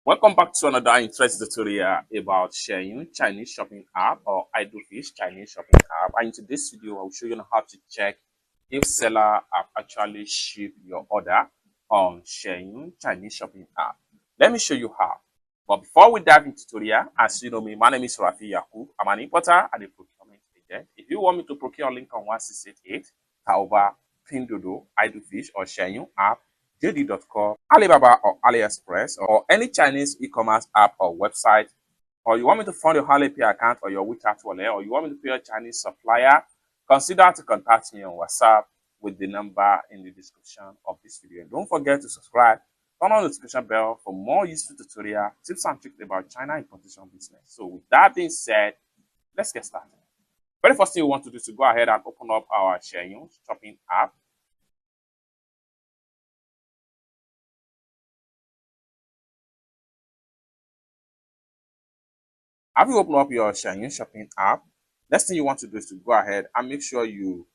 Welcome back to another interesting tutorial about Xianyu Chinese shopping app or Idlefish Chinese shopping app. And in today's video, I will show you how to check if seller have actually shipped your order on Xianyu Chinese shopping app. Let me show you how. But before we dive into tutorial, as you know me, my name is Rafi Yakub. I'm an importer and a procurement agent. If you want me to procure Lincoln 1688, Taoba, Pinduoduo, Idlefish, or Xianyu app, JD.com, Alibaba or AliExpress, or any Chinese e-commerce app or website, or you want me to fund your Alipay account or your WeChat wallet, or you want me to pay a Chinese supplier, consider to contact me on WhatsApp with the number in the description of this video. And don't forget to subscribe, turn on the notification bell for more useful tutorial, tips and tricks about China importation business. So with that being said, let's get started. Very first thing we want to do is to go ahead and open up our Xianyu shopping app. After you open up your Xianyu shopping app, next thing you want to do is to go ahead and make sure you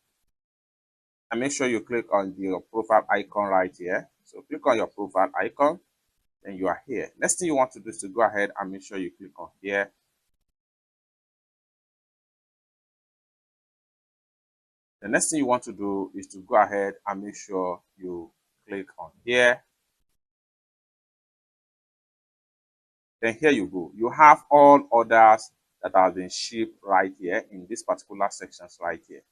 click on your profile icon right here. So click on your profile icon, then you are here. Next thing you want to do is to go ahead and make sure you click on here. The next thing you want to do is to go ahead and make sure you click on here. Then here you go. You have all orders that have been shipped right here in this particular sections right here.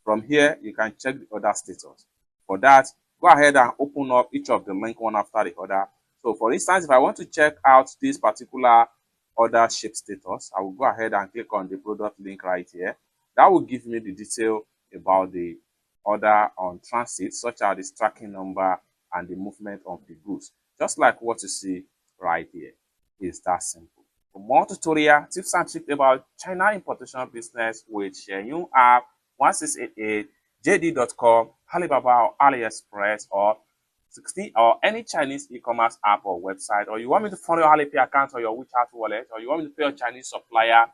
From here, you can check the order status. For that, go ahead and open up each of the link one after the other. So for instance, if I want to check out this particular order ship status, I will go ahead and click on the product link right here. That will give me the detail about the order on transit, such as the tracking number and the movement of the goods. Just like what you see right here. Is that simple. For more tutorial, tips and tricks about China importation business with Xianyu app, 1688, JD.com, Alibaba or AliExpress or 16 or any Chinese e-commerce app or website, or you want me to follow your Alipay account or your WeChat wallet, or you want me to pay a Chinese supplier,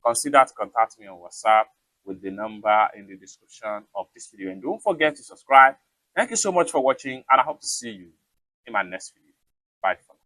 consider to contact me on WhatsApp with the number in the description of this video. And don't forget to subscribe. Thank you so much for watching, and I hope to see you in my next video. Bye for now.